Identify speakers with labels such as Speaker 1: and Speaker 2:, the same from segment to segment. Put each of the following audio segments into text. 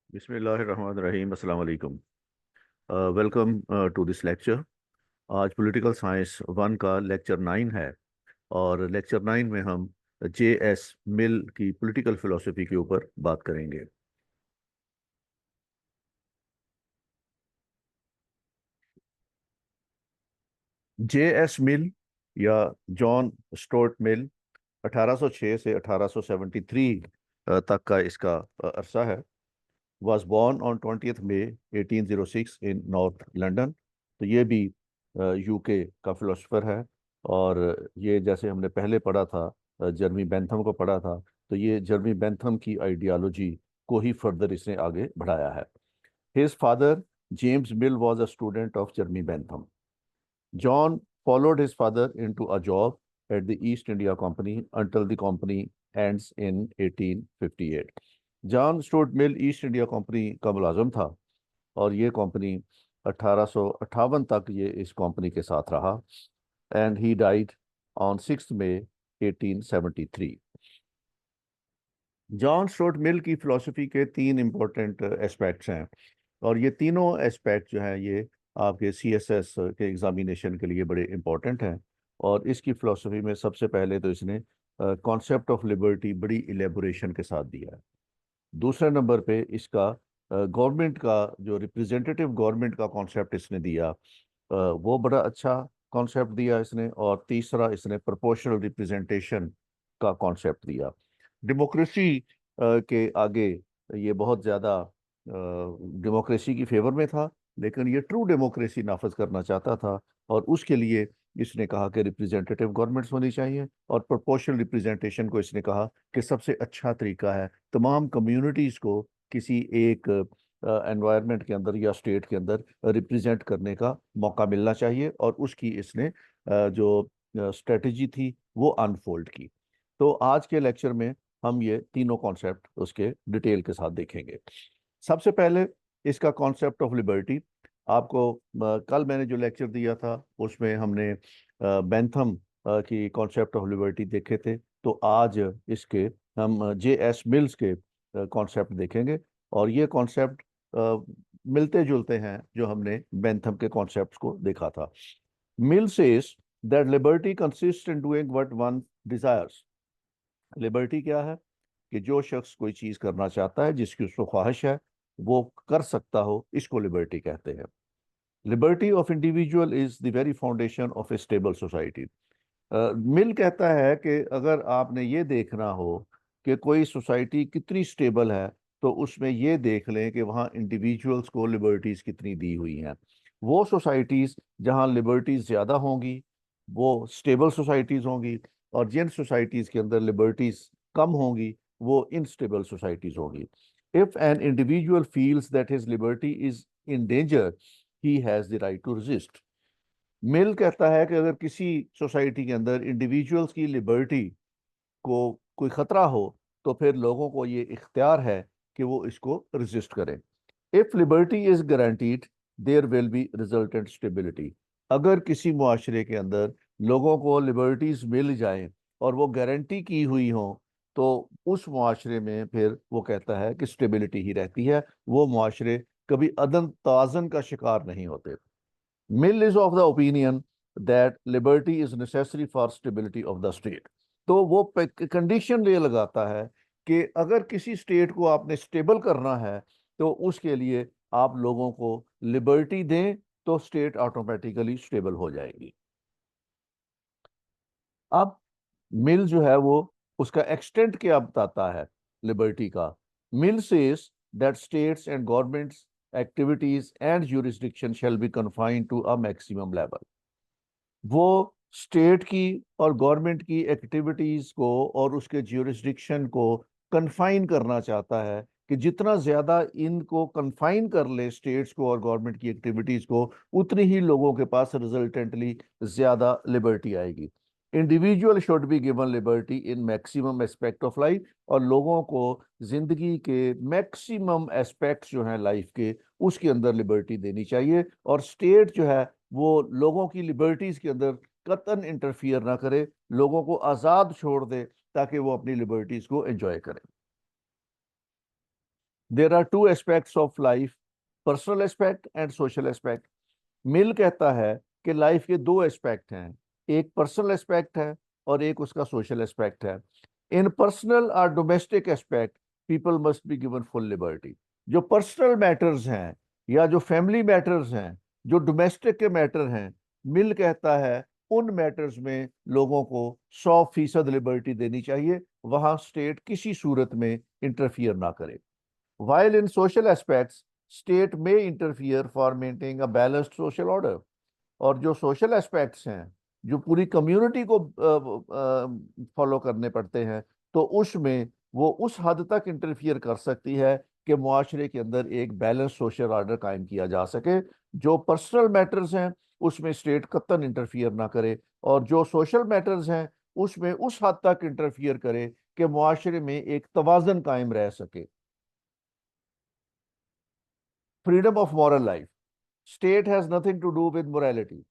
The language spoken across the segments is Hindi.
Speaker 1: बिस्मिल्लाहिर्रहमानिर्रहीम अस्सलाम वालेकुम। Welcome to this lecture. आज पॉलिटिकल साइंस वन का लेक्चर 9 है और लेक्चर 9 में हम जे.एस. मिल की पॉलिटिकल फिलोसफी के ऊपर बात करेंगे। जे.एस. मिल या जॉन स्टुअर्ट मिल 1806 से 1873 तक का इसका अरसा है। was born on 20th May 1806 in North London। तो ये भी यूके का फिलोसफर है। और ये जैसे हमने पहले पढ़ा था, जर्मी बेंथम को पढ़ा था, तो ये जर्मी बेंथम की आइडियोलॉजी को ही फर्दर इसने आगे बढ़ाया है। His father James mill was a student of Jeremy Bentham. John followed his father into a job at the East India Company until the company ends in 1858। John Stuart mill east India company का मुलाजिम था और ये कंपनी 1858 तक ये इस कंपनी के साथ रहा। And he died on 6 May 1873। John Stuart Mill की फिलॉसफी के तीन इंपॉर्टेंट एस्पेक्ट्स हैं और ये तीनों एस्पेक्ट जो हैं ये आपके सीएसएस के एग्जामिनेशन के लिए बड़े इंपॉर्टेंट हैं। और इसकी फिलॉसफी में सबसे पहले तो इसने कॉन्सेप्ट ऑफ लिबर्टी बड़ी इलेबोरेशन के साथ दिया है। दूसरे नंबर पे इसका गवर्नमेंट का जो रिप्रेजेंटेटिव गवर्नमेंट का कॉन्सेप्ट इसने दिया, वो बड़ा अच्छा कॉन्सेप्ट दिया इसने। और तीसरा इसने प्रोपोर्शनल रिप्रेजेंटेशन का कॉन्सेप्ट दिया। डेमोक्रेसी के आगे ये बहुत ज़्यादा डेमोक्रेसी की फेवर में था, लेकिन ये ट्रू डेमोक्रेसी नाफज करना चाहता था और उसके लिए इसने कहा कि रिप्रेजेंटेटिव गवर्नमेंट्स होनी चाहिए। और प्रोपोर्शनल रिप्रेजेंटेशन को इसने कहा कि सबसे अच्छा तरीका है तमाम कम्युनिटीज़ को किसी एक एनवायरनमेंट के अंदर या स्टेट के अंदर रिप्रेजेंट करने का मौका मिलना चाहिए। और उसकी इसने जो स्ट्रेटजी थी वो अनफोल्ड की। तो आज के लेक्चर में हम ये तीनों कॉन्सेप्ट उसके डिटेल के साथ देखेंगे। सबसे पहले इसका कॉन्सेप्ट ऑफ लिबर्टी। आपको कल मैंने जो लेक्चर दिया था उसमें हमने बेंथम की कॉन्सेप्ट ऑफ लिबर्टी देखे थे। तो आज इसके हम जे.एस. मिल्स के कॉन्सेप्ट देखेंगे और ये कॉन्सेप्ट मिलते जुलते हैं जो हमने बेंथम के कॉन्सेप्ट्स को देखा था। Mill says that liberty consist in doing what one desires. Liberty क्या है कि जो शख्स कोई चीज करना चाहता है, जिसकी उसको ख्वाहिश है, वो कर सकता हो, इसको लिबर्टी कहते हैं। Liberty of individual is the very foundation of a stable society. Mill कहता है कि अगर आपने ये देखना हो कि कोई सोसाइटी कितनी स्टेबल है, तो उसमें ये देख लें कि वहाँ इंडिविजुअल्स को लिबर्टीज कितनी दी हुई हैं। वो सोसाइटीज जहाँ लिबर्टीज ज़्यादा होंगी वो स्टेबल सोसाइटीज होंगी, और जिन सोसाइटीज के अंदर लिबर्टीज कम होंगी वो इनस्टेबल सोसाइटीज होंगी। If an individual feels that his liberty is in danger, he has the right to resist. Mill कहता है कि अगर किसी सोसाइटी के अंदर इंडिविजुअल्स की लिबर्टी को कोई खतरा हो, तो फिर लोगों को ये इख्तियार है कि वो इसको रेजिस्ट करें। If liberty is guaranteed, there will be resultant stability. अगर किसी मुआशरे के अंदर लोगों को लिबर्टीज मिल जाएं और वो गारंटी की हुई हो, तो उस मुआशरे में फिर वो कहता है कि स्टेबिलिटी ही रहती है। वो मुआशरे कभी अदम तवाज़ुन का शिकार नहीं होते। Mill is of the opinion that liberty is necessary for stability of the state. तो वो कंडीशन ये लगाता है कि अगर किसी स्टेट को आपने स्टेबल करना है, तो उसके लिए आप लोगों को लिबर्टी दें, तो स्टेट ऑटोमेटिकली स्टेबल हो जाएगी। अब मिल जो है वो उसका एक्सटेंट क्या बताता है लिबर्टी का। Mill says that states and governments activities and jurisdiction shall be confined to a maximum level। वो स्टेट की और गवर्नमेंट की एक्टिविटीज को और उसके ज्यूरिस्डिक्शन को कन्फाइन करना चाहता है कि जितना ज्यादा इनको कन्फाइन कर ले स्टेट्स को और गवर्नमेंट की एक्टिविटीज को, उतनी ही लोगों के पास रिजल्टेंटली ज्यादा लिबर्टी आएगी। Individual should be given liberty in maximum aspect of life. और लोगों को जिंदगी के मैक्सिमम एस्पेक्ट्स जो हैं लाइफ के, उसके अंदर लिबर्टी देनी चाहिए। और स्टेट जो है वो लोगों की लिबर्टीज के अंदर कतन इंटरफियर ना करे, लोगों को आज़ाद छोड़ दे ताकि वो अपनी लिबर्टीज को एंजॉय करें। There are two aspects of life, personal aspect and social aspect. Mill कहता है कि लाइफ के दो एस्पेक्ट हैं, एक पर्सनल एस्पेक्ट है और एक उसका सोशल एस्पेक्ट है। इन पर्सनल और domestic aspect people must be given full liberty. जो पर्सनल मैटर्स हैं या जो फैमिली मैटर्स हैं, जो डोमेस्टिक के मैटर हैं, मिल कहता है उन मैटर्स में लोगों को 100% लिबर्टी देनी चाहिए, वहां स्टेट किसी सूरत में इंटरफियर ना करे। While in social aspects, state may interfere for maintaining a balanced social order। और जो सोशल एस्पेक्ट्स हैं, जो पूरी कम्युनिटी को फॉलो करने पड़ते हैं, तो उसमें वो उस हद तक इंटरफियर कर सकती है कि मुआशरे के अंदर एक बैलेंस सोशल ऑर्डर कायम किया जा सके। जो पर्सनल मैटर्स हैं उसमें स्टेट कतई इंटरफियर ना करे, और जो सोशल मैटर्स हैं उसमें उस हद तक इंटरफियर करे कि मुआशरे में एक तवाज़न कायम रह सके। Freedom of moral life, state has nothing to do with morality.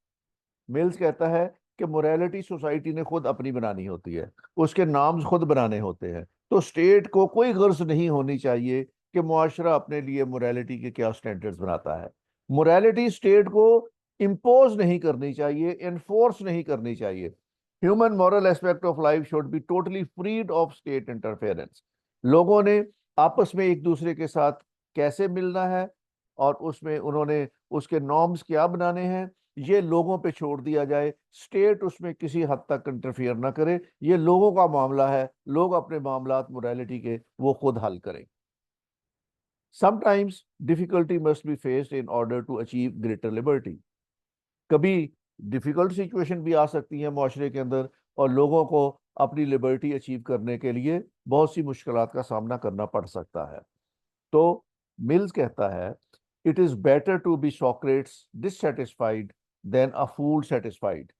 Speaker 1: Mills कहता है कि मोरालिटी सोसाइटी ने खुद अपनी बनानी होती है, उसके नाम्स खुद बनाने होते हैं। तो स्टेट को कोई गर्ज नहीं होनी चाहिए कि मुआशरा अपने लिए मोरालिटी के क्या स्टैंडर्ड्स बनाता है। मोरालिटी स्टेट को इम्पोज नहीं करनी चाहिए, इन्फोर्स नहीं करनी चाहिए। Human moral aspect of life should be totally freed of state interference. लोगों ने आपस में एक दूसरे के साथ कैसे मिलना है और उसमें उन्होंने उसके नॉर्म्स क्या बनाने हैं, ये लोगों पे छोड़ दिया जाए। स्टेट उसमें किसी हद तक इंटरफियर ना करे, ये लोगों का मामला है, लोग अपने मामलात मोरालिटी के वो खुद हल करें। Sometimes difficulty must be faced in order to achieve greater liberty. कभी डिफिकल्ट सिचुएशन भी आ सकती है मुआशरे के अंदर, और लोगों को अपनी लिबर्टी अचीव करने के लिए बहुत सी मुश्किलात का सामना करना पड़ सकता है। तो मिल्स कहता है it is better to be Socrates dissatisfied than a fool satisfied,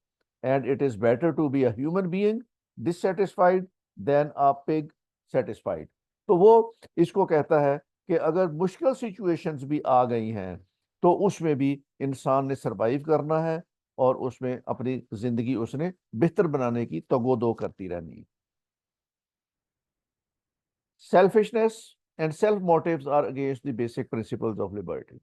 Speaker 1: and it is better to be a human being dissatisfied than a pig satisfied. तो वो इसको कहता है कि अगर मुश्किल सिचुएशंस भी आ गई हैं तो उसमें भी इंसान ने सरवाइव करना है और उसमें अपनी जिंदगी उसने बेहतर बनाने की तगोदो करती रहनी है। Selfishness and self motives are against the basic principles of liberty.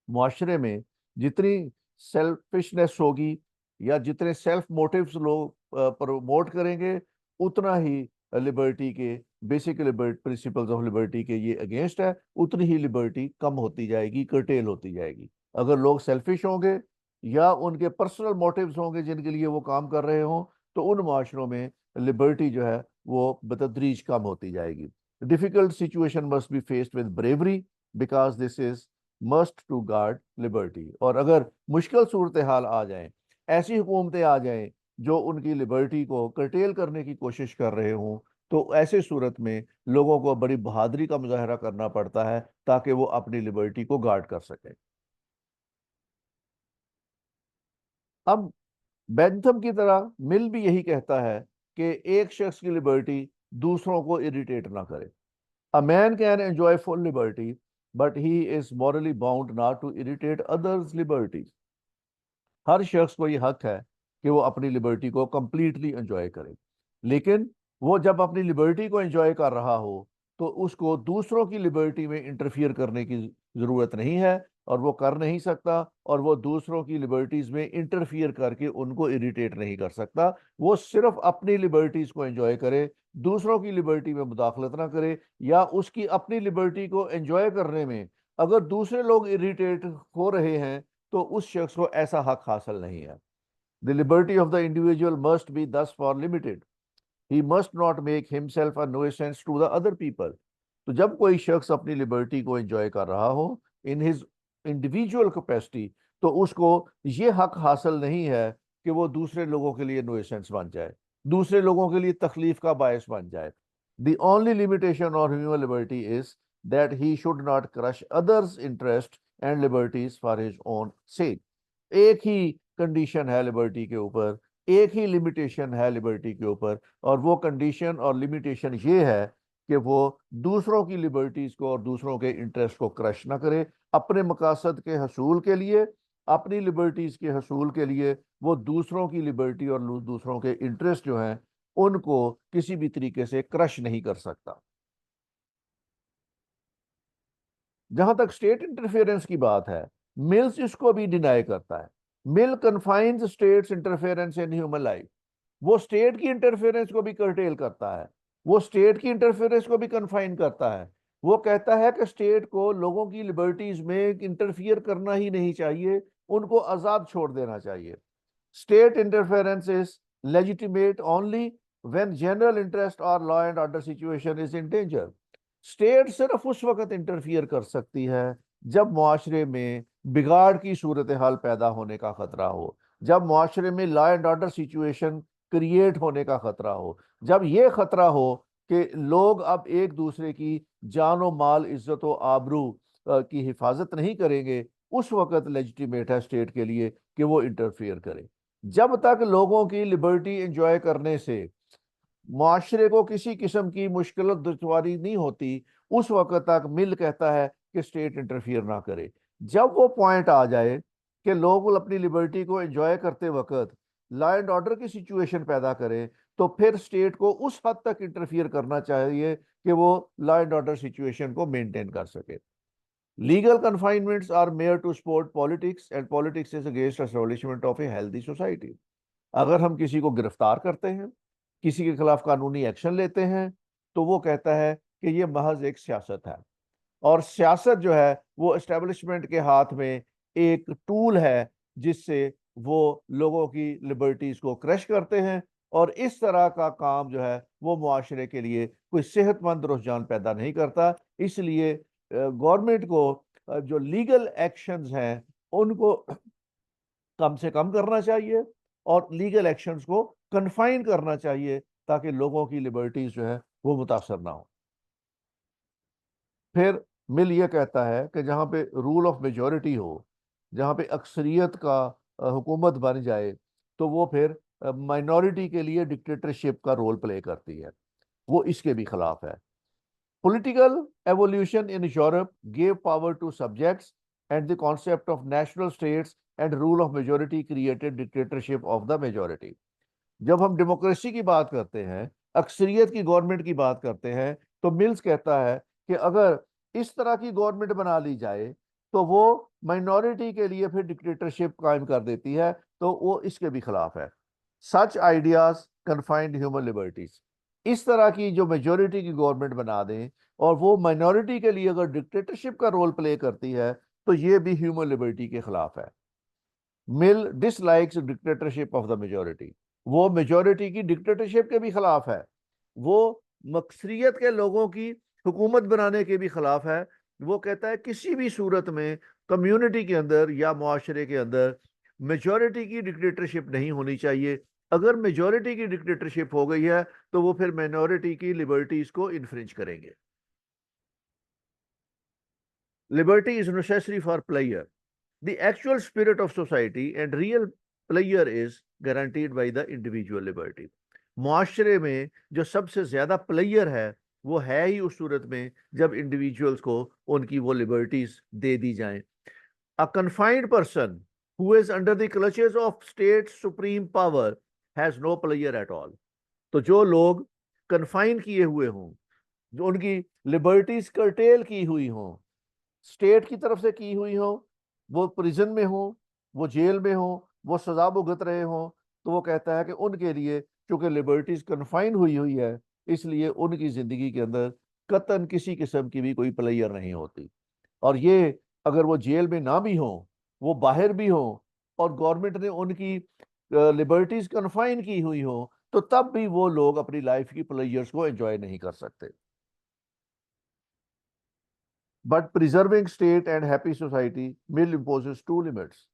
Speaker 1: मुआशरे में जितनी सेल्फिशनेस होगी या जितने सेल्फ मोटिव्स लोग प्रमोट करेंगे, उतना ही लिबर्टी के basic liberty principles of liberty के ये अगेंस्ट है, उतनी ही लिबर्टी कम होती जाएगी, कर्टेल होती जाएगी। अगर लोग सेल्फिश होंगे या उनके पर्सनल मोटिव्स होंगे जिनके लिए वो काम कर रहे हों, तो उन माशरों में लिबर्टी जो है वो बतदरीज कम होती जाएगी। Difficult situation must be faced with bravery because this is must to guard liberty. और अगर मुश्किल सूरत हाल आ जाए, ऐसी हुकूमतें आ जाएं जो उनकी लिबर्टी को कर्टेल करने की कोशिश कर रहे हों, तो ऐसे सूरत में लोगों को बड़ी बहादुरी का मुजाहरा करना पड़ता है ताकि वो अपनी लिबर्टी को गार्ड कर सकें। अब बेंथम की तरह मिल भी यही कहता है कि एक शख्स की लिबर्टी दूसरों को इरिटेट ना करे। A man can enjoy full liberty but he is morally bound not to irritate others liberty. हर शख्स को ये हक है कि वो अपनी लिबर्टी को कंप्लीटली एंजॉय करे, लेकिन वो जब अपनी लिबर्टी को एंजॉय कर रहा हो तो उसको दूसरों की लिबर्टी में इंटरफियर करने की ज़रूरत नहीं है, और वो कर नहीं सकता, और वो दूसरों की लिबर्टीज़ में इंटरफियर करके उनको इरिटेट नहीं कर सकता। वो सिर्फ अपनी लिबर्टीज़ को एंजॉय करे, दूसरों की लिबर्टी में मुदाखलत ना करे, या उसकी अपनी लिबर्टी को एंजॉय करने में अगर दूसरे लोग इरिटेट हो रहे हैं तो उस शख्स को ऐसा हक हासिल नहीं है। The liberty of the individual must be thus far limited, he must not make himself a nuisance to the other people. तो जब कोई शख्स अपनी लिबर्टी को एंजॉय कर रहा हो इन हिज इंडिविजुअल कैपेसिटी, तो उसको ये हक हासिल नहीं है कि वो दूसरे लोगों के लिए नुइसेंस बन जाए, दूसरे लोगों के लिए तकलीफ का बायस बन जाए। The only limitation on human liberty is that he should not crush others interest and liberties for his own सेक। एक ही कंडीशन है लिबर्टी के ऊपर, एक ही लिमिटेशन है लिबर्टी के ऊपर, और वो कंडीशन और लिमिटेशन ये है कि वो दूसरों की लिबर्टीज को और दूसरों के इंटरेस्ट को क्रश ना करे। अपने मकासद के हसूल के लिए, अपनी लिबर्टीज के हसूल के लिए वो दूसरों की लिबर्टी और दूसरों के इंटरेस्ट जो हैं उनको किसी भी तरीके से क्रश नहीं कर सकता। जहां तक स्टेट इंटरफेरेंस की बात है, मिल्स इसको भी डिनाई करता है। Mill confines state's interference in human life. वो स्टेट की इंटरफेरेंस को भी कर्टेल करता है, वो स्टेट की इंटरफेरेंस को भी कन्फाइन करता है। वो कहता है कि स्टेट को लोगों की लिबर्टीज में इंटरफियर करना ही नहीं चाहिए, उनको आजाद छोड़ देना चाहिए। State interference is legitimate only when general interest और law and order situation is in danger. State सिर्फ उस वक्त इंटरफियर कर सकती है जब मुआशरे में बिगाड़ की सूरत हाल पैदा होने का खतरा हो, जब मुआशरे में law and order situation create होने का खतरा हो, जब ये खतरा हो कि लोग अब एक दूसरे की जान और माल, इज्जत और आबरू की हिफाजत नहीं करेंगे, उस वक्त लेजिटिमेट है स्टेट के लिए कि वो इंटरफियर करे। जब तक लोगों की लिबर्टी एंजॉय करने से मुआशरे को किसी किस्म की मुश्किल दुश्वारी नहीं होती, उस वक्त तक मिल कहता है कि स्टेट इंटरफियर ना करे। जब वो पॉइंट आ जाए कि लोग अपनी लिबर्टी को एंजॉय करते वक्त लॉ एंड ऑर्डर की सिचुएशन पैदा करें, तो फिर स्टेट को उस हद तक इंटरफियर करना चाहिए कि वो लॉ एंड ऑर्डर सिचुएशन को मेंटेन कर सके। Legal confinements are mere to support politics and politics is against establishment of a healthy society. अगर हम किसी को गिरफ्तार करते हैं, किसी के खिलाफ कानूनी एक्शन लेते हैं, तो वो कहता है कि ये महज एक सियासत है, और सियासत जो है वो एस्टेब्लिशमेंट के हाथ में एक टूल है जिससे वो लोगों की लिबर्टीज को क्रश करते हैं। और इस तरह का काम जो है वो मुआशरे के लिए कोई सेहतमंद रुझान पैदा नहीं करता। इसलिए गवर्नमेंट को जो लीगल एक्शंस हैं उनको कम से कम करना चाहिए और लीगल एक्शंस को कन्फाइन करना चाहिए, ताकि लोगों की लिबर्टीज जो है वो मुतासर ना हो। फिर मिल ये कहता है कि जहाँ पे रूल ऑफ मेजॉरिटी हो, जहाँ पे अक्सरियत का हुकूमत बन जाए, तो वो फिर माइनॉरिटी के लिए डिक्टेटरशिप का रोल प्ले करती है, वो इसके भी खिलाफ है। Political evolution in Europe gave power to subjects, and the concept of national states and rule of majority created dictatorship of the majority. जब हम डेमोक्रेसी की बात करते हैं, अक्सरियत की गवर्नमेंट की बात करते हैं, तो मिल्स कहता है कि अगर इस तरह की गवर्नमेंट बना ली जाए तो वो माइनॉरिटी के लिए फिर डिक्टेटरशिप कायम कर देती है, तो वो इसके भी खिलाफ है। सच आइडियाज कन्फाइंड ह्यूमन लिबर्टीज। इस तरह की जो मेजोरिटी की गवर्नमेंट बना दें और वो माइनॉरिटी के लिए अगर डिक्टेटरशिप का रोल प्ले करती है, तो ये भी ह्यूमन लिबर्टी के खिलाफ है। Mill dislikes dictatorship of the majority. वो मेजोरिटी की डिक्टेटरशिप के भी खिलाफ है, वो मकसरियत के लोगों की हुकूमत बनाने के भी खिलाफ है। वो कहता है किसी भी सूरत में कम्युनिटी के अंदर या मुआशरे के अंदर मेजोरिटी की डिक्टेटरशिप नहीं होनी चाहिए। अगर मेजोरिटी की डिक्टेटरशिप हो गई है तो वो फिर माइनॉरिटी की लिबर्टीज को इन्फ्रिंज करेंगे। Liberty is necessary for player. The actual spirit of society and real player is guaranteed by the individual liberty. मुआशरे में जो सबसे ज्यादा प्लेयर है वो है ही उस सूरत में जब इंडिविजुअल्स को उनकी वो लिबर्टीज दे दी जाएं। A confined person who is under the clutches of state supreme power has no player at all. तो जो लोग कन्फाइन किए हुए हों, जो उनकी लिबर्टीज कर्टेल की हुई हों, स्टेट की तरफ से की हुई हो, वो प्रिजन में हो, वो जेल में हो, वो सजा भुगत रहे हो, तो वो कहता है कि उनके लिए चूंकि लिबर्टीज कन्फाइन हुई हुई है, इसलिए उनकी जिंदगी के अंदर कतन किसी किस्म की भी कोई प्लेयर नहीं होती। और ये अगर वो जेल में ना भी हो, वो बाहर भी हो, और गवर्नमेंट ने उनकी लिबर्टीज कन्फाइन की हुई हो, तो तब भी वो लोग अपनी लाइफ की प्लेजर्स को एंजॉय नहीं कर सकते। But preserving state and happy society, Mill imposes two limits.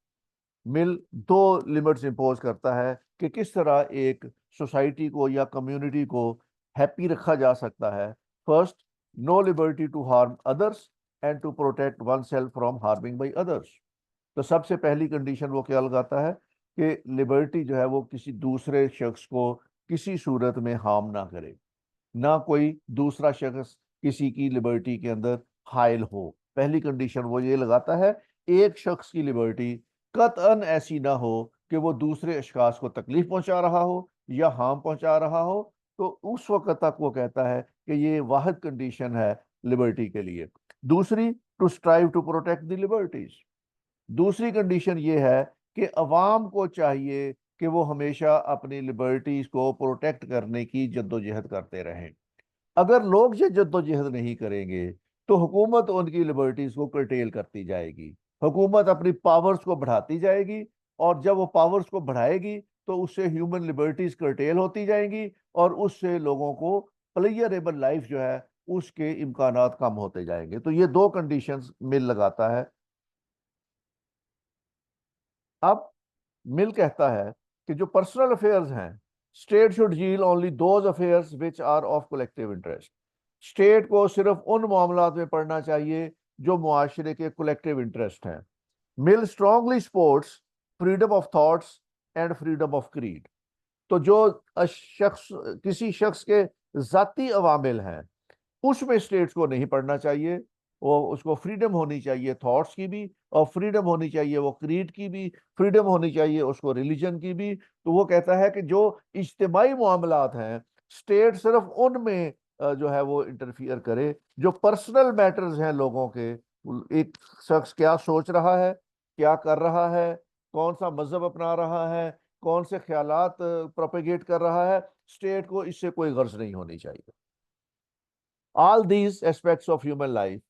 Speaker 1: Mill दो लिमिट्स इम्पोज करता है कि किस तरह एक सोसाइटी को या कम्युनिटी को हैप्पी रखा जा सकता है। First, no liberty to harm others and to protect one self from harming by others. तो सबसे पहली कंडीशन वो क्या लगाता है कि लिबर्टी जो है वो किसी दूसरे शख्स को किसी सूरत में हार्म ना करे, ना कोई दूसरा शख्स किसी की लिबर्टी के अंदर हायल हो। पहली कंडीशन वो ये लगाता है, एक शख्स की लिबर्टी कतअन ऐसी ना हो कि वो दूसरे अशखास को तकलीफ पहुंचा रहा हो या हार्म पहुंचा रहा हो, तो उस वक्त तक वो कहता है कि ये वाहिद कंडीशन है लिबर्टी के लिए। दूसरी, to strive to protect the liberties. दूसरी कंडीशन ये है कि अवाम को चाहिए कि वो हमेशा अपनी लिबर्टीज को प्रोटेक्ट करने की जद्दोजहद करते रहें। अगर लोग ये जद्दोजहद नहीं करेंगे तो हुकूमत उनकी लिबर्टीज को कर्टेल करती जाएगी, हुकूमत अपनी पावर्स को बढ़ाती जाएगी, और जब वो पावर्स को बढ़ाएगी तो उससे ह्यूमन लिबर्टीज कर्टेल होती जाएंगी, और उससे लोगों को प्लेयरेबल लाइफ जो है उसके इम्कानात कम होते जाएंगे। तो ये दो कंडीशंस मिल लगाता है। अब मिल कहता है कि जो पर्सनल अफेयर्स हैं, state should deal only those affairs which are of collective interest. State को सिर्फ उन मामलात में पढ़ना चाहिए जो मुआशरे के कलेक्टिव इंटरेस्ट हैं। Mill strongly supports freedom of thoughts and freedom of creed. तो जो शख्स किसी शख्स के जाती अवामिल हैं उसमें स्टेट्स को नहीं पढ़ना चाहिए। वो उसको फ्रीडम होनी चाहिए थॉट्स की भी, और फ्रीडम होनी चाहिए वो क्रीड की भी, फ्रीडम होनी चाहिए उसको रिलीजन की भी। तो वो कहता है कि जो इज्तिमाई मामलात हैं स्टेट सिर्फ उनमें जो है वो इंटरफियर करे। जो पर्सनल मैटर्स हैं लोगों के, एक शख्स क्या सोच रहा है, क्या कर रहा है, कौन सा मजहब अपना रहा है, कौन से ख्यालात प्रोपेगेट कर रहा है, स्टेट को इससे कोई गर्ज नहीं होनी चाहिए। All these aspects of human life,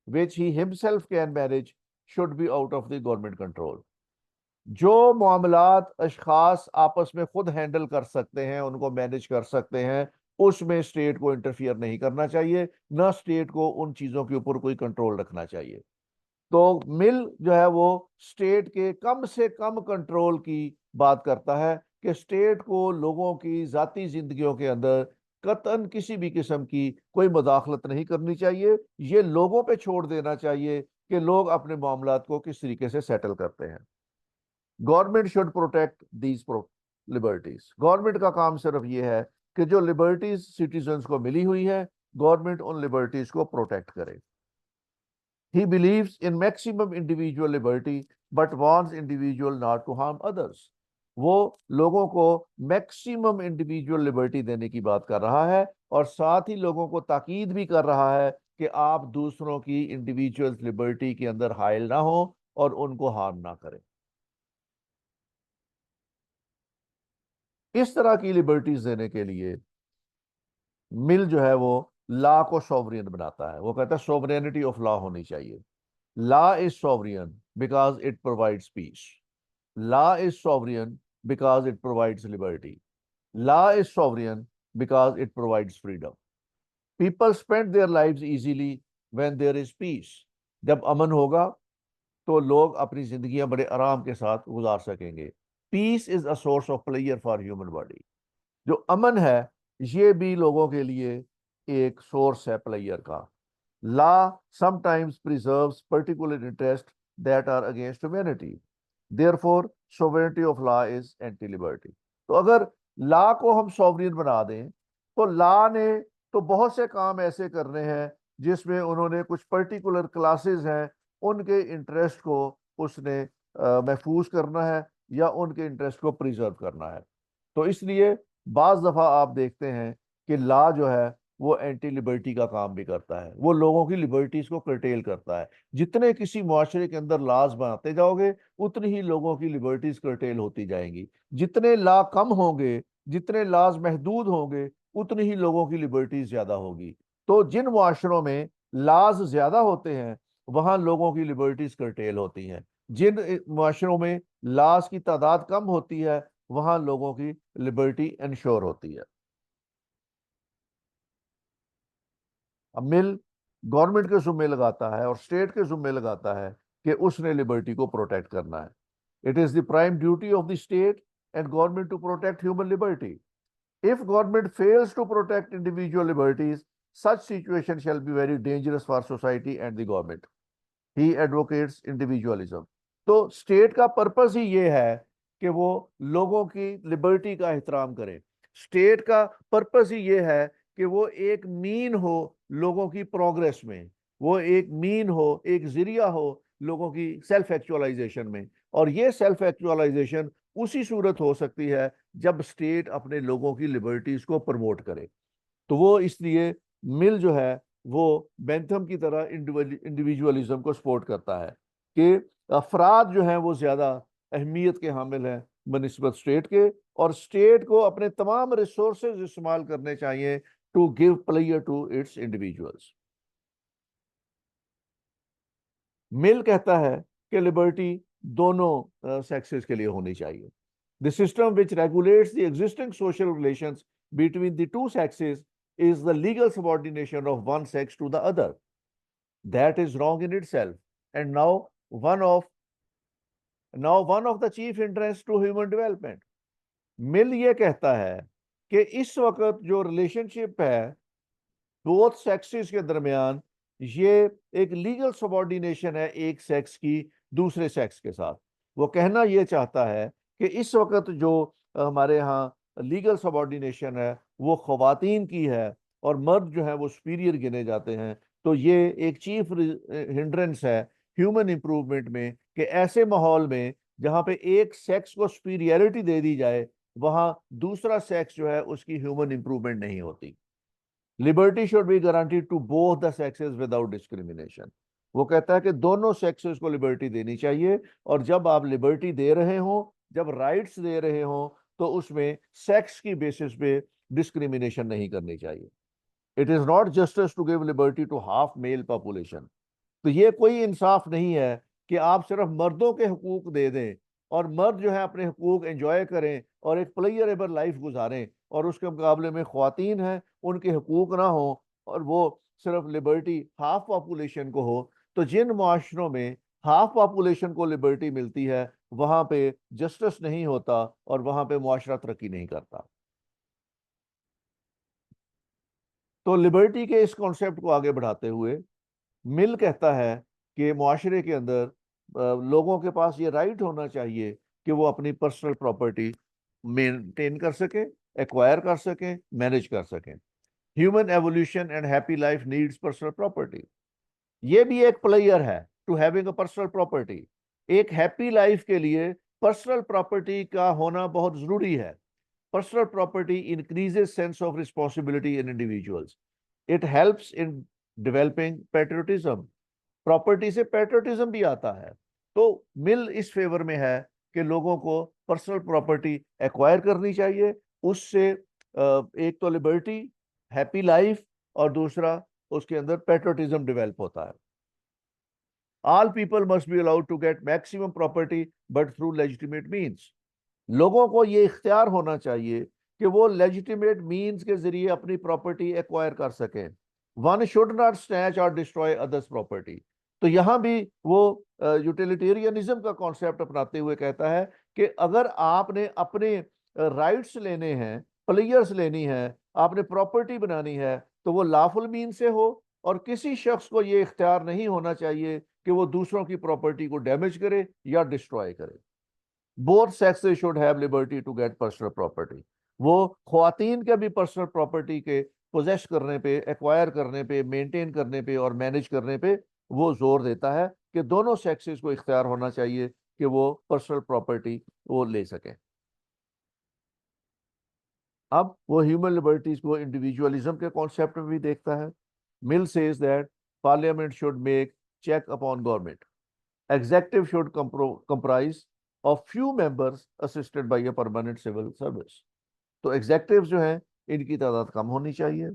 Speaker 1: which he himself can manage, should be out of the government control. जो मामलात अशखास आपस में खुद हैंडल कर सकते हैं, उनको मैनेज कर सकते हैं, उसमें स्टेट को इंटरफियर नहीं करना चाहिए, ना स्टेट को उन चीज़ों के ऊपर कोई कंट्रोल रखना चाहिए। तो मिल जो है वो स्टेट के कम से कम कंट्रोल की बात करता है कि स्टेट को लोगों की जाती जिंदगियों के अंदर कतन किसी भी किस्म की कोई मुदाखलत नहीं करनी चाहिए। ये लोगों पे छोड़ देना चाहिए कि लोग अपने मामलात को किस तरीके से सेटल करते हैं। Government should protect these liberties. Government का काम सिर्फ ये है कि जो लिबर्टीज सिटीजन्स को मिली हुई है, गवर्नमेंट उन लिबर्टीज को प्रोटेक्ट करे। He believes in maximum individual liberty but wants individual not to harm others. वो लोगों को मैक्सिमम इंडिविजुअल लिबर्टी देने की बात कर रहा है, और साथ ही लोगों को ताकीद भी कर रहा है कि आप दूसरों की इंडिविजुअल लिबर्टी के अंदर हाइल ना हो और उनको हार्म ना करें। इस तरह की लिबर्टीज देने के लिए मिल जो है वो लॉ को सोवरियन बनाता है। वो कहता है सोवरेनिटी ऑफ लॉ होनी चाहिए। Law is sovereign because it provides peace. Law is sovereign because it provides liberty. Law is sovereign because it provides freedom. People spend their lives easily when there is peace. जब अमन होगा तो लोग अपनी जिंदगियां बड़े आराम के साथ गुजार सकेंगे। Peace is a source of pleasure for human body. जो अमन है ये भी लोगों के लिए एक सोर्स है प्लेयर का। Law sometimes preserves particular interests that are against humanity. Therefore, sovereignty of law is anti-liberty. तो अगर लॉ को हम सॉवरियन बना दें तो लॉ ने तो बहुत से काम ऐसे करने हैं जिसमें उन्होंने कुछ पर्टिकुलर क्लासेस हैं उनके इंटरेस्ट को उसने महफूज करना है या उनके इंटरेस्ट को प्रिजर्व करना है। तो इसलिए बाज दफा आप देखते हैं कि लॉ जो है वो एंटी लिबर्टी का काम भी करता है, वो लोगों की लिबर्टीज को कर्टेल करता है। जितने किसी मुआशरे के अंदर लॉज बनाते जाओगे उतनी ही लोगों की लिबर्टीज कर्टेल होती जाएंगी। जितने लॉ कम होंगे, जितने लॉज महदूद होंगे, उतनी ही लोगों की लिबर्टीज ज्यादा होगी। तो जिन मुआशरों में लॉज ज्यादा होते हैं वहां लोगों की लिबर्टीज कर्टेल होती हैं। जिन मुआशरों में लॉज की तादाद कम होती है वहां लोगों की लिबर्टी इंश्योर होती है। अब मिल गवर्नमेंट के जुम्मे लगाता है और स्टेट के जुम्मे लगाता है कि उसने लिबर्टी को प्रोटेक्ट करना है। It is the prime duty of the state and government to protect human liberty. If government fails to protect individual liberties, such situation shall be very dangerous for society and the government. He advocates individualism. तो स्टेट का पर्पस ही ये है कि वो लोगों की लिबर्टी का एहतराम करे। स्टेट का पर्पस ही ये है कि वो एक मीन हो लोगों की प्रोग्रेस में, वो एक मीन हो, एक जरिया हो लोगों की सेल्फ एक्चुअलाइजेशन में। और ये सेल्फ एक्चुअलाइजेशन उसी सूरत हो सकती है जब स्टेट अपने लोगों की लिबर्टीज को प्रमोट करे। तो वो इसलिए मिल जो है वो बेंथम की तरह इंडिविजुअलिज्म को सपोर्ट करता है कि अफराद जो हैं वो ज्यादा अहमियत के हामिल हैं बनिस्बत स्टेट के, और स्टेट को अपने तमाम रिसोर्सेज इस्तेमाल करने चाहिए to give player to its individuals. Mill कहता है कि लिबर्टी दोनों सेक्सेस के लिए होनी चाहिए। The system which regulates the existing social relations between the two sexes is the legal subordination of one sex to the other. That is wrong in itself. And one of one of the chief interests to human development. मिल ये कहता है कि इस वक्त जो रिलेशनशिप है बोथ सेक्सेस के दरमियान, ये एक लीगल सबॉर्डिनेशन है एक सेक्स की दूसरे सेक्स के साथ। वो कहना ये चाहता है कि इस वक्त जो हमारे यहाँ लीगल सबॉर्डिनेशन है वो ख्वातीन की है और मर्द जो है वो सुपीरियर गिने जाते हैं। तो ये एक चीफ हिंड्रेंस है ह्यूमन इंप्रूवमेंट में कि ऐसे माहौल में जहाँ पे एक सेक्स को सुपीरियरिटी दे दी जाए, वहां दूसरा सेक्स जो है उसकी ह्यूमन इंप्रूवमेंट नहीं होती। Liberty should be guaranteed to both the sexes without discrimination. वो कहता है कि दोनों सेक्सेस को लिबर्टी देनी चाहिए, और जब आप लिबर्टी दे रहे हो, जब राइट्स दे रहे हो, तो उसमें सेक्स की बेसिस पे डिस्क्रिमिनेशन नहीं करनी चाहिए। It is not justice to give liberty to half male population. तो ये कोई इंसाफ नहीं है कि आप सिर्फ मर्दों के हकूक दे दें और मर्द जो है अपने हकूक एंजॉय करें और एक प्लेयरेबल लाइफ गुजारें, और उसके मुकाबले में ख्वातीन हैं उनके हकूक ना हो और वो सिर्फ लिबर्टी हाफ पॉपुलेशन को हो। तो जिन मुआशरों में हाफ पॉपुलेशन को लिबर्टी मिलती है वहां पे जस्टिस नहीं होता और वहां पे मुआशरा तरक्की नहीं करता। तो लिबर्टी के इस कॉन्सेप्ट को आगे बढ़ाते हुए मिल कहता है कि मुआशरे के अंदर लोगों के पास ये राइट होना चाहिए कि वो अपनी पर्सनल प्रॉपर्टी मेंटेन कर सकें, एक्वायर कर सकें, मैनेज कर सकें। Human evolution and happy life needs personal property. ये भी एक प्लेयर है to having a personal property. एक हैप्पी लाइफ के लिए पर्सनल प्रॉपर्टी का होना बहुत जरूरी है। Personal property increases sense of responsibility in individuals. It helps in developing patriotism. Property से पेट्रियोटिज्म भी आता है। तो मिल इस फेवर में है कि लोगों को पर्सनल प्रॉपर्टी एक्वायर करनी चाहिए, उससे एक तो लिबर्टी, हैप्पी लाइफ, और दूसरा उसके अंदर पेट्रियोटिज्म डेवलप होता है। All people must be allowed to get maximum property but through legitimate means. लोगों को ये इख्तियार होना चाहिए कि वो लेजिटिमेट मीन्स के जरिए अपनी प्रॉपर्टी एक्वायर कर सकें। वन शुड नॉट स्नैच और डिस्ट्रॉय अदर्स प्रॉपर्टी। तो यहां भी वो यूटिलिटेरियनिज्म का कॉन्सेप्ट अपनाते हुए कहता है कि अगर आपने अपने राइट्स लेने हैं, प्लेयर्स लेनी है, आपने प्रॉपर्टी बनानी है, तो वो लॉफुल मीन से हो, और किसी शख्स को ये इख्तियार नहीं होना चाहिए कि वो दूसरों की प्रॉपर्टी को डैमेज करे या डिस्ट्रॉय करे। Both sexes should have liberty to get personal property. वो ख्वातीन के भी पर्सनल प्रॉपर्टी के पोजेस करने पे, एक्वायर करने पे, मेंटेन करने पे और मैनेज करने पे वो जोर देता है कि दोनों सेक्सेस को इख्तियार होना चाहिए कि वो पर्सनल प्रॉपर्टी वो ले सकें। अब वो ह्यूमन लिबर्टीज को इंडिविजुअलिज्म के कॉन्सेप्ट में भी देखता है। Mill says that parliament should make check upon government. Executive should comprise of few members assisted by a permanent civil service। तो एग्जेक्टिव जो हैं इनकी तादाद कम होनी चाहिए,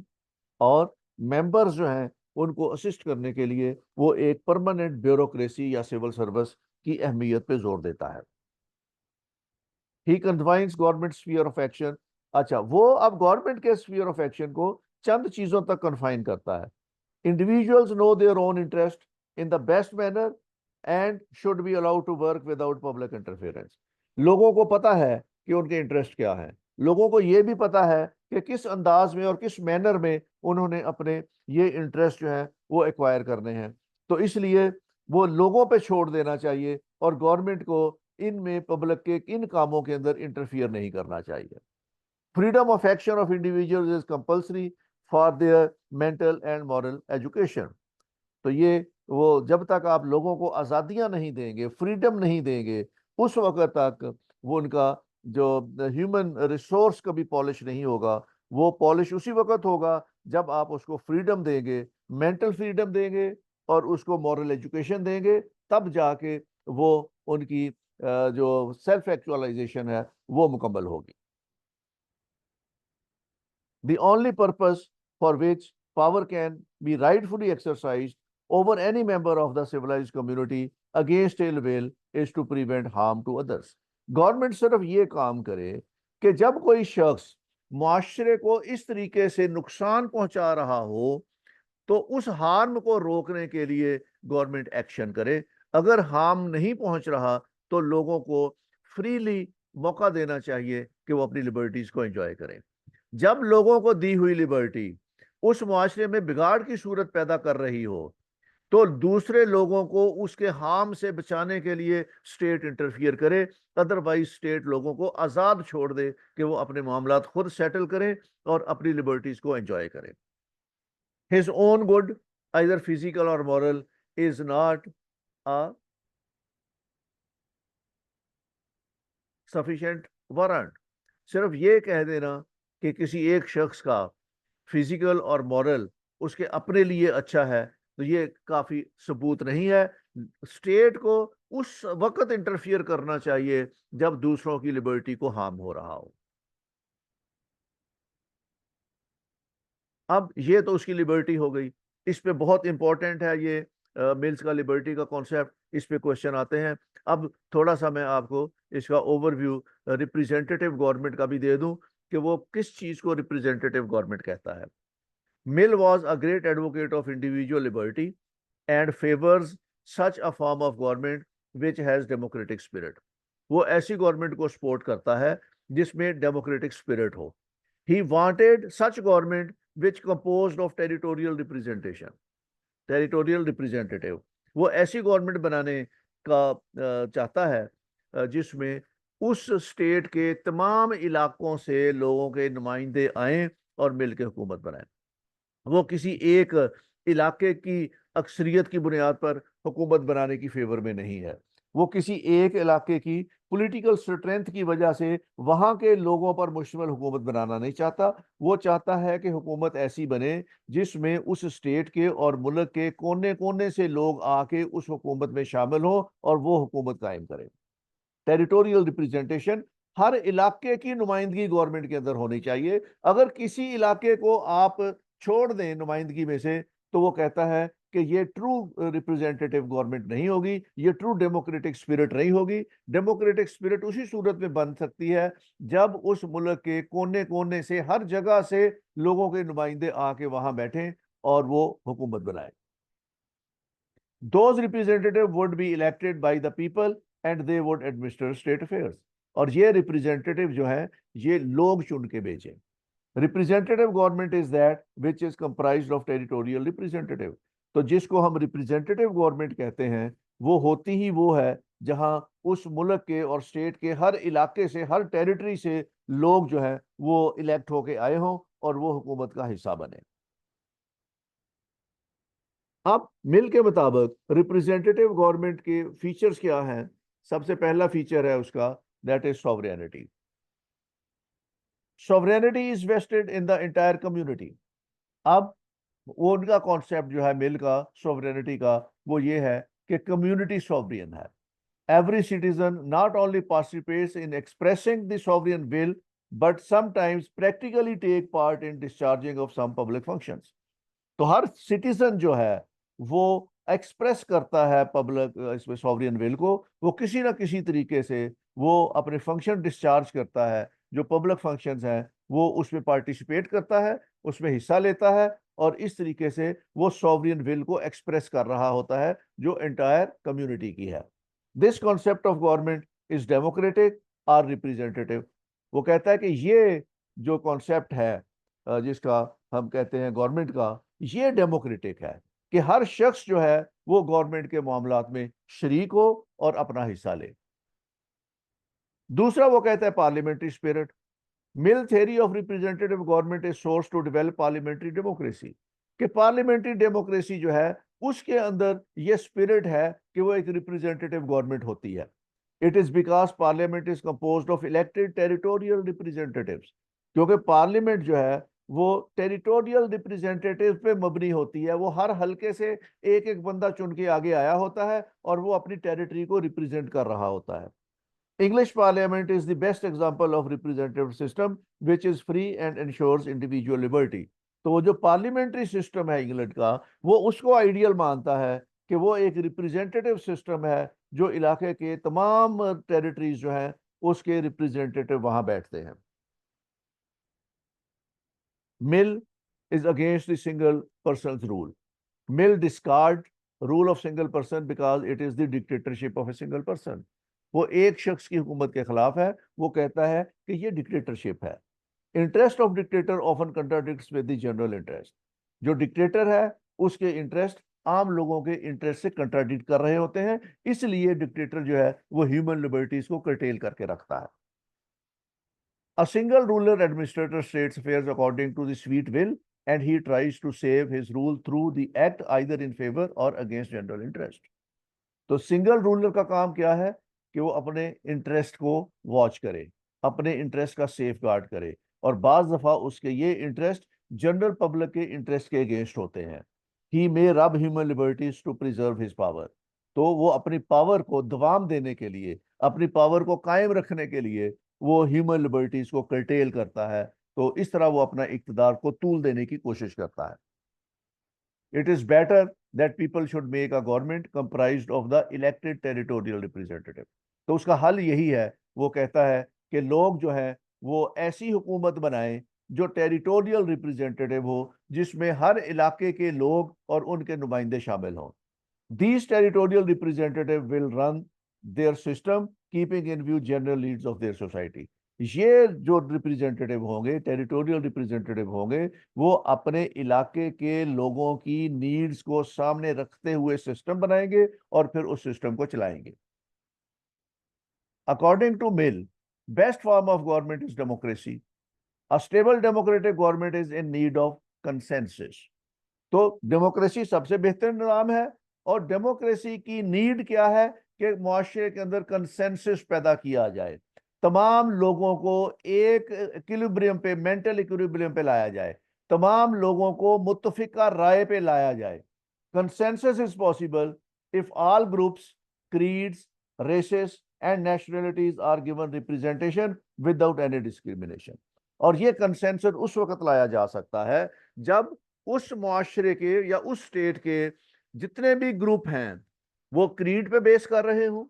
Speaker 1: और मेंबर्स जो हैं उनको असिस्ट करने के लिए वो एक परमानेंट ब्यूरोक्रेसी या सिविल सर्विस की अहमियत पे जोर देता है। He confines government sphere of action. अच्छा, वो अब गवर्नमेंट के स्फीयर ऑफ एक्शन को चंद चीजों तक कन्फाइन करता है। Individuals know their own interest in the best manner and should be allowed to work without public interference। लोगों को पता है कि उनके इंटरेस्ट क्या है, लोगों को यह भी पता है कि किस अंदाज में और किस मैनर में उन्होंने अपने ये इंटरेस्ट जो है वो एक्वायर करने हैं। तो इसलिए वो लोगों पे छोड़ देना चाहिए और गवर्नमेंट को इनमें पब्लिक के इन कामों के अंदर इंटरफियर नहीं करना चाहिए। Freedom of action of individuals is compulsory for their mental and moral education. तो ये वो जब तक आप लोगों को आज़ादियां नहीं देंगे, फ्रीडम नहीं देंगे, उस वक्त तक वो उनका जो ह्यूमन रिसोर्स कभी पॉलिश नहीं होगा। वो पॉलिश उसी वक्त होगा जब आप उसको फ्रीडम देंगे, मेंटल फ्रीडम देंगे और उसको मॉरल एजुकेशन देंगे, तब जाके वो उनकी जो सेल्फ एक्चुअलाइजेशन है वो मुकम्मल होगी। The only purpose for which power can be rightfully exercised over any member of the civilized community against ill will is to prevent harm to others. Government सिर्फ ये काम करे कि जब कोई शख्स मुआशरे को इस तरीके से नुकसान पहुंचा रहा हो तो उस हार्म को रोकने के लिए गवर्नमेंट एक्शन करे। अगर हार्म नहीं पहुंच रहा तो लोगों को फ्रीली मौका देना चाहिए कि वो अपनी लिबर्टीज को एंजॉय करें। जब लोगों को दी हुई लिबर्टी उस मुआशरे में बिगाड़ की सूरत पैदा कर रही हो तो दूसरे लोगों को उसके हार्म से बचाने के लिए स्टेट इंटरफियर करे, अदरवाइज स्टेट लोगों को आज़ाद छोड़ दे कि वो अपने मामलात खुद सेटल करें और अपनी लिबर्टीज को एंजॉय करें। His own good, either physical or moral, is not a sufficient warrant. सिर्फ ये कह देना कि किसी एक शख्स का फिजिकल और मॉरल उसके अपने लिए अच्छा है तो ये काफी सबूत नहीं है। स्टेट को उस वक्त इंटरफियर करना चाहिए जब दूसरों की लिबर्टी को हार्म हो रहा हो। अब ये तो उसकी लिबर्टी हो गई। इस पे बहुत इंपॉर्टेंट है ये मिल्स का लिबर्टी का कॉन्सेप्ट, इस पे क्वेश्चन आते हैं। अब थोड़ा सा मैं आपको इसका ओवरव्यू रिप्रेजेंटेटिव गवर्नमेंट का भी दे दूं कि वो किस चीज को रिप्रेजेंटेटिव गवर्नमेंट कहता है। Mill was a great advocate of individual liberty and favours such a form of government which has democratic spirit. वो ऐसी गवर्नमेंट को सपोर्ट करता है जिसमें डेमोक्रेटिक स्पिरिट हो। He wanted such government which composed of territorial representation, territorial representative। वो ऐसी गवर्नमेंट बनाने का चाहता है जिसमें उस स्टेट के तमाम इलाकों से लोगों के नुमाइंदे आए और मिलकर हुकूमत बनाए। वो किसी एक इलाके की अक्सरियत की बुनियाद पर हुकूमत बनाने की फेवर में नहीं है। वो किसी एक इलाके की पॉलिटिकल स्ट्रेंथ की वजह से वहां के लोगों पर मुश्तमिल हुकूमत बनाना नहीं चाहता। वो चाहता है कि हुकूमत ऐसी बने जिसमें उस स्टेट के और मुल्क के कोने कोने से लोग आके उस हुकूमत में शामिल हो और वो हुकूमत कायम करे। टेरिटोरियल रिप्रेजेंटेशन, हर इलाके की नुमाइंदगी गवर्नमेंट के अंदर होनी चाहिए। अगर किसी इलाके को आप छोड़ दें नुमाइंदगी में से तो वो कहता है कि ये ट्रू रिप्रेजेंटेटिव गवर्नमेंट नहीं होगी, ये ट्रू डेमोक्रेटिक स्पिरिट नहीं होगी। डेमोक्रेटिक स्पिरिट उसी सूरत में बन सकती है जब उस मुल्क के कोने कोने से हर जगह से लोगों के नुमाइंदे आके वहां बैठे और वो हुकूमत बनाए। Those representative would be elected by the people and they would administer state affairs। और ये रिप्रेजेंटेटिव जो है ये लोग चुन के भेजे। Representative government is that which is comprised of territorial representative. तो जिसको हम रिप्रेजेंटेटिव गवर्नमेंट कहते हैं वो होती ही वो है जहां उस मुल्क के और स्टेट के हर इलाके से, हर टेरिटरी से लोग जो है वो इलेक्ट होके आए हों और वो हुकूमत का हिस्सा बने। अब मिल के मुताबिक रिप्रेजेंटेटिव गवर्नमेंट के फीचर्स क्या हैं? सबसे पहला फीचर है उसका, that is sovereignty. Sovereignty is vested in the entire community. अब वो उनका कॉन्सेप्ट जो है मिल का सॉवरेनिटी का वो ये है कि कम्युनिटी सॉवरेन है। Every citizen not only participates in expressing the sovereign will, but sometimes practically take part in discharging of some public functions। तो हर सिटीजन जो है वो एक्सप्रेस करता है पब्लिक इसमें सॉवरेन विल को, वो किसी ना किसी तरीके से वो अपने फंक्शन डिस्चार्ज करता है, जो पब्लिक फंक्शंस हैं वो उसमें पार्टिसिपेट करता है, उसमें हिस्सा लेता है और इस तरीके से वो सॉवरेन विल को एक्सप्रेस कर रहा होता है जो एंटायर कम्युनिटी की है। This concept of government is democratic और रिप्रेजेंटेटिव। वो कहता है कि ये जो कॉन्सेप्ट है जिसका हम कहते हैं गवर्नमेंट का, ये डेमोक्रेटिक है कि हर शख्स जो है वो गवर्नमेंट के मामलात में शरीक हो और अपना हिस्सा ले। दूसरा वो कहता है parliamentary spirit. Mill theory of representative government is source to develop parliamentary democracy. कि पार्लियामेंट्री डेमोक्रेसी जो है उसके अंदर ये स्पिरिट है कि वो एक रिप्रेजेंटेटिव गवर्नमेंट होती है। It is because parliament is composed of elected territorial representatives. क्योंकि पार्लियामेंट जो है वो टेरिटोरियल रिप्रेजेंटेटिव पे मबनी होती है। वो हर हलके से एक एक बंदा चुन के आगे आया होता है और वो अपनी टेरिटरी को रिप्रेजेंट कर रहा होता है। English Parliament is the best example of representative system which is free and ensures individual liberty। तो वो जो पार्लियामेंट्री सिस्टम है इंग्लैंड का, वो उसको आइडियल मानता है कि वो एक रिप्रेजेंटेटिव सिस्टम है, जो इलाके के तमाम टेरिटरीज जो हैं उसके रिप्रेजेंटेटिव वहां बैठते हैं। Mill is against the single person's rule. Mill discard rule of single person because it is the dictatorship of a single person। वो एक शख्स की हुकूमत के खिलाफ है। वो कहता है कि ये डिक्टेटरशिप है। Interest of dictator often contradicts with the general interest. जो डिक्टेटर है उसके इंटरेस्ट आम लोगों के इंटरेस्ट से कंट्राडिक्ट कर रहे होते हैं, इसलिए डिक्टेटर जो है वो ह्यूमन लिबर्टीज को कर्टेल करके रखता है। A single ruler administrator states affairs according to the sweet will, and he tries to save his rule through the act either in favor or against general interest। तो सिंगल रूलर का काम क्या है कि वो अपने इंटरेस्ट को वॉच करे, अपने इंटरेस्ट का सेफ गार्ड करे, और बाज दफा उसके ये इंटरेस्ट जनरल पब्लिक के इंटरेस्ट के अगेंस्ट होते हैं। He may rob human liberties to preserve his power. तो वो अपनी पावर को दवाम देने के लिए, अपनी पावर को कायम रखने के लिए वो ह्यूमन लिबर्टीज को कर्टेल करता है। तो इस तरह वो अपना इक्तदार को तूल देने की कोशिश करता है। It is better that people should make a government comprised of the elected territorial representative। तो उसका हल यही है, वो कहता है कि लोग जो है वो ऐसी हुकूमत बनाएं जो टेरिटोरियल रिप्रेजेंटेटिव हो, जिसमें हर इलाके के लोग और उनके नुमाइंदे शामिल हों। These territorial representative will run their system keeping in view general needs of their society। ये जो रिप्रेजेंटेटिव होंगे, टेरिटोरियल रिप्रेजेंटेटिव होंगे, वो अपने इलाके के लोगों की नीड्स को सामने रखते हुए सिस्टम बनाएंगे और फिर उस सिस्टम को चलाएंगे। According to Mill, best form of government is democracy. A stable democratic government is in need of consensus. तो डेमोक्रेसी सबसे बेहतर निज़ाम है, और डेमोक्रेसी की नीड क्या है कि मुआशरे के अंदर कंसेंसस पैदा किया जाए, तमाम लोगों को एक इक्विलिब्रियम पे, मेंटल इक्विलिब्रियम पे लाया जाए, तमाम लोगों को मुत्तफिका राय पे लाया जाए। Consensus is possible if all groups, creeds, races and nationalities are given representation without any discrimination. और ये कंसेंसस उस वक्त लाया जा सकता है जब उस मुआशरे के या उस स्टेट के जितने भी ग्रुप हैं वो क्रीड पे बेस कर रहे हों,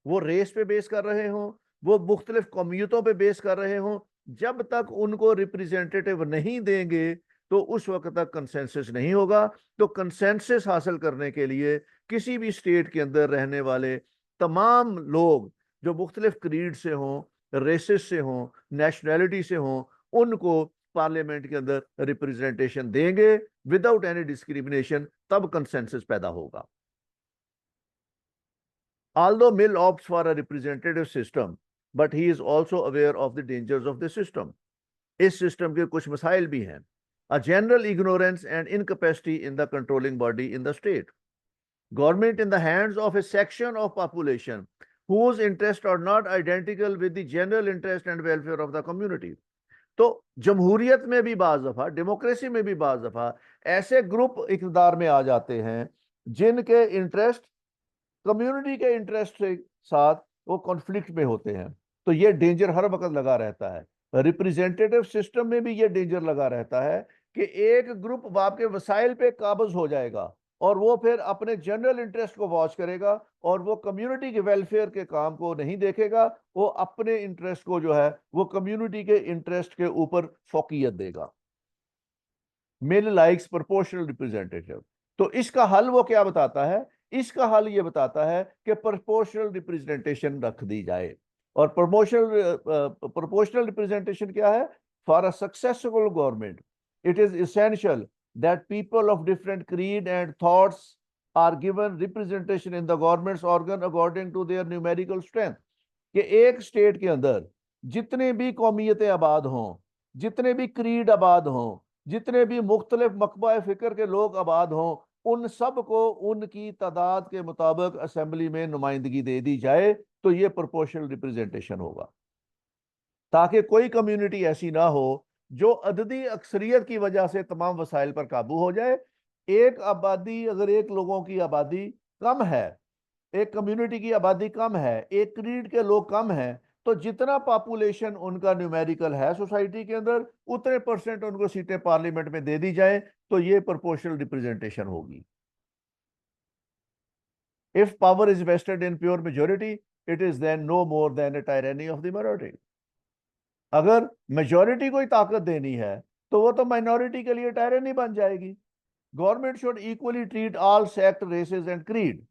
Speaker 1: वो रेस पे बेस कर रहे हों, वो मुख्तलिफ कौमियतों पे बेस कर रहे हों, जब तक उनको रिप्रेजेंटेटिव नहीं देंगे तो उस वक्त तक कंसेंसस नहीं होगा। तो कंसेंसस हासिल करने के लिए किसी भी स्टेट के अंदर रहने वाले तमाम लोग जो मुख्तलिफ क्रीड से हों, रेसेस से हों, नेशनैलिटी से हों, उनको पार्लियामेंट के अंदर रिप्रेजेंटेशन देंगे विदाउट एनी डिस्क्रिमिनेशन, तब कंसेंसस पैदा होगा। Although Mill opts for a representative system, but he is also aware of the dangers of the system। इस सिस्टम के कुछ मसाइल भी हैं। A general ignorance and incapacity in the controlling body in the state। Government in the hands of a section of population whose interests are not identical with the general interest and welfare of the community। तो जमहूरियत में भी बाज दफा, डेमोक्रेसी में भी बाज दफा ऐसे ग्रुप इक़्तिदार में आ जाते हैं जिनके इंटरेस्ट कम्युनिटी के इंटरेस्ट के साथ वो कॉन्फ्लिक्ट में होते हैं। तो ये डेंजर हर वक्त लगा रहता है। रिप्रेजेंटेटिव सिस्टम में भी ये डेंजर लगा रहता है कि एक ग्रुप आपके वसाइल पे काबज हो जाएगा और वो फिर अपने जनरल इंटरेस्ट को वॉच करेगा और वो कम्युनिटी के वेलफेयर के काम को नहीं देखेगा। वो अपने इंटरेस्ट को जो है वो कम्युनिटी के इंटरेस्ट के ऊपर फोकियत देगा। मिल लाइक्स प्रोपोर्शनल रिप्रेजेंटेटिव। तो इसका हल वो क्या बताता है? इसका हल ये बताता है कि प्रोपोर्शनल रिप्रेजेंटेशन रख दी जाए। और प्रोपोर्शनल रिप्रेजेंटेशन क्या है? For a successful government it is essential that people of different creed and thoughts are given representation in the government's organ according to their numerical strength. कि एक स्टेट के अंदर जितने भी कौमियतें आबाद हों, जितने भी क्रीड आबाद हों, जितने भी मुख्तलिफ मकबा फिक्र के लोग आबाद हों, उन सब को उनकी तादाद के मुताबिक असेंबली में नुमाइंदगी दे दी जाए। तो ये प्रोपोर्शनल रिप्रेजेंटेशन होगा, ताकि कोई कम्युनिटी ऐसी ना हो जो अददी अक्सरियत की वजह से तमाम वसाइल पर काबू हो जाए। एक आबादी, अगर एक लोगों की आबादी कम है, एक कम्युनिटी की आबादी कम है, एक क्रीड के लोग कम हैं, तो जितना पॉपुलेशन उनका न्यूमेरिकल है सोसाइटी के अंदर, उतने परसेंट उनको सीटें पार्लियामेंट में दे दी जाए, तो ये प्रोपोर्शनल रिप्रेजेंटेशन होगी। If power is vested in pure majority, it is then no more than a tyranny of the minority. अगर मेजोरिटी को ही ताकत देनी है, तो वो तो माइनॉरिटी के लिए टायरेनी बन जाएगी। Government should equally treat all sect, races and creed.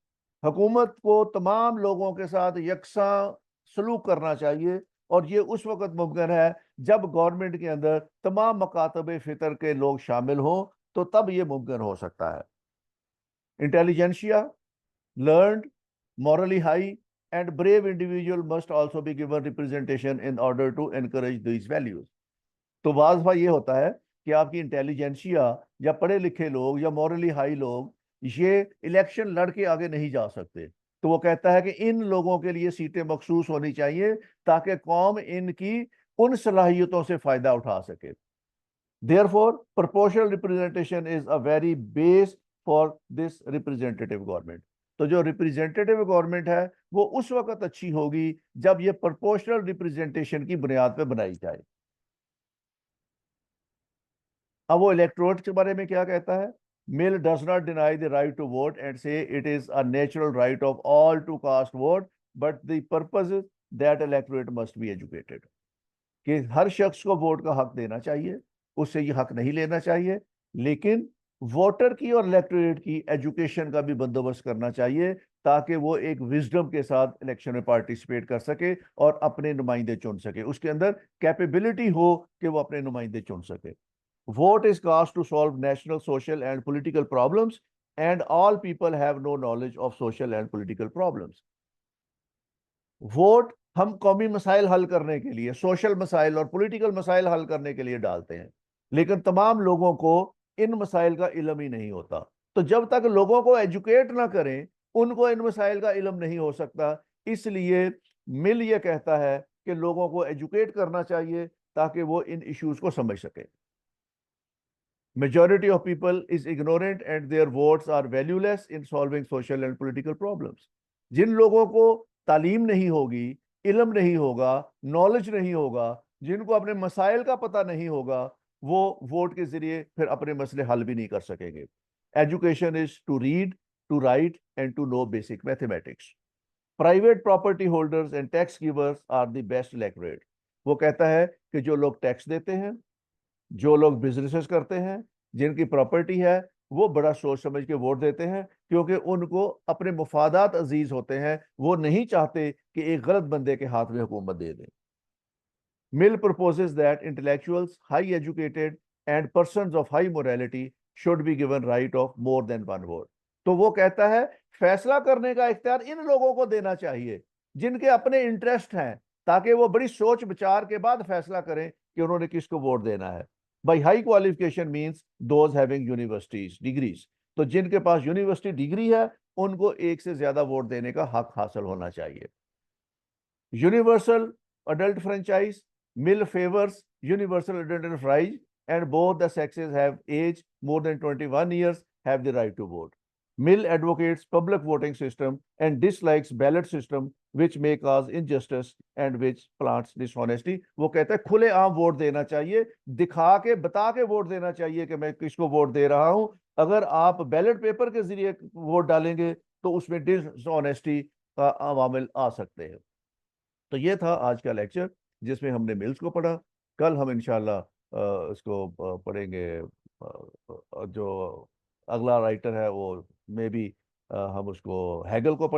Speaker 1: हुकूमत को तमाम लोगों के साथ यकसा सलूक करना चाहिए, और ये उस वक्त मुमकिन है जब गवर्नमेंट के अंदर तमाम मकातब फितर के लोग शामिल हों, तो तब ये मुमकिन हो सकता है। Intelligentsia, learned, morally high, and brave individual must also be given representation in order to encourage these values. तो वाज भाई ये होता है कि आपकी इंटेलिजेंशिया या पढ़े लिखे लोग या मॉरली हाई लोग ये इलेक्शन लड़ के आगे नहीं जा सकते। तो वो कहता है कि इन लोगों के लिए सीटें मखसूस होनी चाहिए, ताकि कौम इनकी उन सलाहियतों से फायदा उठा सके। Therefore, proportional representation is a very base for this representative government. तो जो रिप्रेजेंटेटिव गवर्नमेंट है वो उस वक्त अच्छी होगी जब ये प्रोपोर्शनल रिप्रेजेंटेशन की बुनियाद पे बनाई जाए। अब वो इलेक्टोरेट के बारे में क्या कहता है? Mill does not deny the right to vote and say it is a natural right of all to cast vote, but the purpose is that electorate must be educated. कि हर शख्स को वोट का हक देना चाहिए, उससे ये हक नहीं लेना चाहिए, लेकिन वोटर की और इलेक्टोरेट की एजुकेशन का भी बंदोबस्त करना चाहिए, ताकि वो एक विजडम के साथ इलेक्शन में पार्टिसिपेट कर सके और अपने नुमाइंदे चुन सके, उसके अंदर कैपेबिलिटी हो कि वो अपने नुमाइंदे चुन सके। Vote is cast to solve national, social and political problems, and all people have no knowledge of social and political problems. Vote हम कौमी मसाइल हल करने के लिए, सोशल मसाइल और पॉलिटिकल मसाइल हल करने के लिए डालते हैं, लेकिन तमाम लोगों को इन मसाइल का इल्म ही नहीं होता। तो जब तक लोगों को एजुकेट ना करें, उनको इन मसाइल का इल्म नहीं हो सकता। इसलिए मिल ये कहता है कि लोगों को एजुकेट करना चाहिए ताकि वो इन इश्यूज को समझ सके। Majority of people is ignorant and their votes are valueless in solving social and political problems. जिन लोगों को तालीम नहीं होगी, इल्म नहीं होगा, नॉलेज नहीं होगा, जिनको अपने मसाइल का पता नहीं होगा, वो वोट के जरिए फिर अपने मसले हल भी नहीं कर सकेंगे। Education is to read, to write and to know basic mathematics. Private property holders and tax givers are the best electorate. वो कहता है कि जो लोग टैक्स देते हैं, जो लोग बिजनेसेस करते हैं, जिनकी प्रॉपर्टी है, वो बड़ा सोच समझ के वोट देते हैं, क्योंकि उनको अपने मुफादात अजीज होते हैं। वो नहीं चाहते कि एक गलत बंदे के हाथ में हुकूमत दे दें। मिल proposes that intellectuals, high educated and persons of high morality should be given right of more than one vote. तो वो कहता है फैसला करने का इख्तियार इन लोगों को देना चाहिए जिनके अपने इंटरेस्ट हैं, ताकि वो बड़ी सोच विचार के बाद फैसला करें कि उन्होंने किसको वोट देना है। By high qualification means those having universities degrees. तो जिनके पास यूनिवर्सिटी डिग्री है, उनको एक से ज्यादा वोट देने का हक हासिल होना चाहिए। Universal adult franchise. Mill favors universal adult franchise, and both the sexes have age more than 21 years have the right to vote. Mill advocates public voting system and dislikes ballot system which may cause injustice and which plants dishonesty. वो कहता है खुले आम वोट देना चाहिए, दिखा के बता के वोट देना चाहिए कि मैं किसको वोट दे रहा हूं। अगर आप बैलेट पेपर के जरिए वोट डालेंगे तो उसमें डिसऑनेस्टी का अवामिल आ सकते हैं। तो ये था आज का लेक्चर जिसमें हमने मिल्स को पढ़ा। कल हम इंशाल्लाह इसको पढ़ेंगे। जो अगला राइटर है वो मे बी हम उसको हैगल को